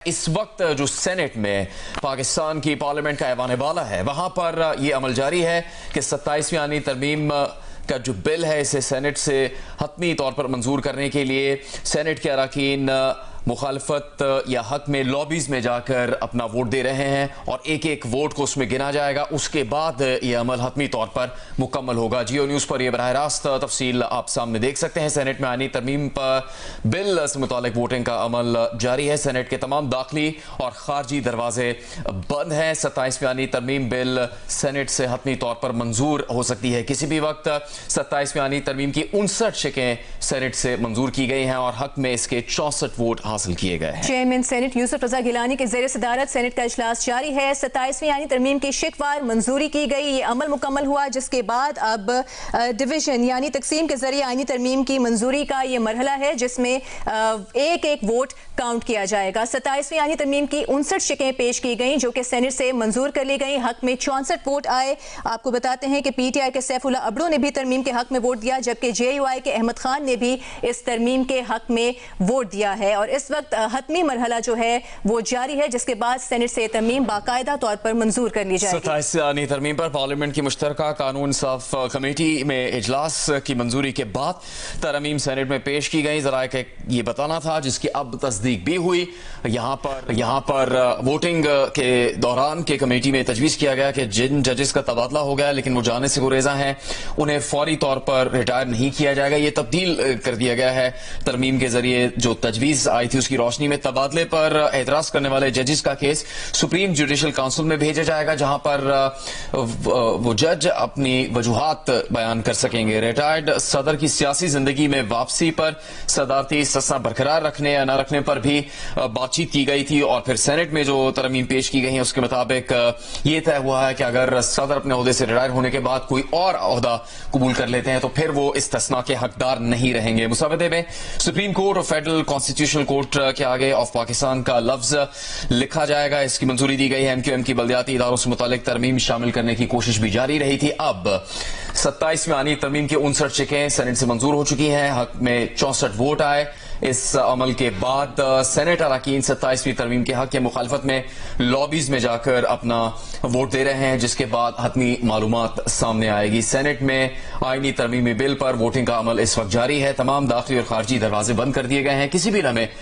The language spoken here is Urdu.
اس وقت جو سینٹ میں پاکستان کی پارلیمنٹ کا ایوان بالا ہے وہاں پر یہ عمل جاری ہے کہ 27ویں ترمیم کا جو بل ہے اسے سینٹ سے حتمی طور پر منظور کرنے کے لیے سینٹ کے اراکین مخالفت یا حق میں لابیز میں جا کر اپنا ووٹ دے رہے ہیں اور ایک ایک ووٹ کو اس میں گنا جائے گا. اس کے بعد یہ عمل حتمی طور پر مکمل ہوگا. جیو نیوز پر یہ براہ راست تفصیل آپ سامنے دیکھ سکتے ہیں. سینٹ میں آئینی ترمیم پر بل سے متعلق ووٹنگ کا عمل جاری ہے. سینٹ کے تمام داخلی اور خارجی دروازے بند ہیں. 27ویں ترمیم بل سینٹ سے حتمی طور پر منظور ہو سکتی ہے کسی بھی وقت. 27ویں ترمیم کی 59 شقیں سینٹ سے منظور کی گئی ہیں اور حق میں اس کے 64 ووٹ حاصل کیے گئے ہیں. چیئرمین سینٹ یوسف رضا گیلانی کے زیر صدارت سینٹ کا اجلاس جاری ہے. 27ویں آئینی ترمیم کی شقوار منظوری کی گئی. یہ عمل مکمل ہوا جس کے بعد اب ڈویژن یعنی تقسیم کے ذریعے آئینی ترمیم کی منظوری کا یہ مرحلہ ہے جس میں ایک ایک ووٹ کاؤنٹ کیا جائے گا. 27ویں آئینی ترمیم کی 59 شقیں پیش کی گئیں جو کہ سینٹ سے منظور کر لی گئیں. حق میں 64 ووٹ آئے. آپ کو بتاتے ہیں کہ پی ٹی آئی کے سیف اللہ ابڑو نے بھی ترمیم کے حق میں ووٹ دیا جبکہ جے یو آئی کے احمد خان نے بھی اس ترمیم کے حق میں ووٹ دیا ہے اور اس وقت حتمی مرحلہ جو ہے وہ جاری ہے جس کے بعد سینٹ سے ترمیم باقاعدہ طور پر منظور کر لی جائے گی. 27ویں ترمیم پر پارلیمنٹ کی مشترکہ قانون انصاف کمیٹی میں اجلاس کی منظوری کے بعد ترمیم سینٹ میں پیش کی گئی. ذرائع کہ یہ بتانا تھا جس کی اب تصدیق بھی ہوئی. یہاں پر ووٹنگ کے دوران کے کمیٹی میں تجویز کیا گیا کہ جن ججز کا تبادلہ ہو گیا لیکن وہ جانے سے گریزاں ہیں انہیں فوری طور پر ریٹائر نہیں کیا جائے گا. یہ تبدیل کر دیا گیا ہے ترمیم کے ذریعے. جو تجویز آئی تھی اس کی روشنی میں تبادلے پر اعتراض کرنے والے ججز کا کیس سپریم جوڈیشل کونسل میں بھیجا جائے گا جہاں پر وہ جج اپنی وجوہات بیان کر سکیں گے. ریٹائرڈ صدر کی سیاسی زندگی میں واپسی پر صدارتی سساں برقرار رکھنے یا نہ رکھنے پر بھی بات چیت کی گئی تھی اور پھر سینٹ میں جو ترمیم پیش کی گئی ہیں اس کے مطابق یہ طے ہوا ہے کہ اگر صدر اپنے عہدے سے ریٹائر ہونے کے بعد کوئی اور عہدہ قبول کر لیتے ہیں تو پھر وہ استثناء کے حقدار نہیں رہیں گے. مسودے میں سپریم کورٹ اور فیڈرل کانسٹیٹیوشنل کورٹ کے آگے آف پاکستان کا لفظ لکھا جائے گا. اس کی منظوری دی گئی ہے. ایم کیو ایم کی بلدیاتی اداروں سے متعلق ترمیم شامل کرنے کی کوشش بھی جاری رہی تھی. اب 27ویں آئینی ترمیم کی 59 شقیں سینٹ سے منظور ہو چکی ہیں. حق میں 64 ووٹ آئے. اس عمل کے بعد سینٹ اراکین 27ویں ترمیم کے حق کے مخالفت میں لابیز میں جا کر اپنا ووٹ دے رہے ہیں جس کے بعد حتمی معلومات سامنے آئے گی. سینٹ میں آئینی ترمیمی بل پر ووٹنگ کا عمل اس وقت جاری ہے. تمام داخلی اور خارجی دروازے بند کر دیے گئے ہیں. کسی بھی لمحے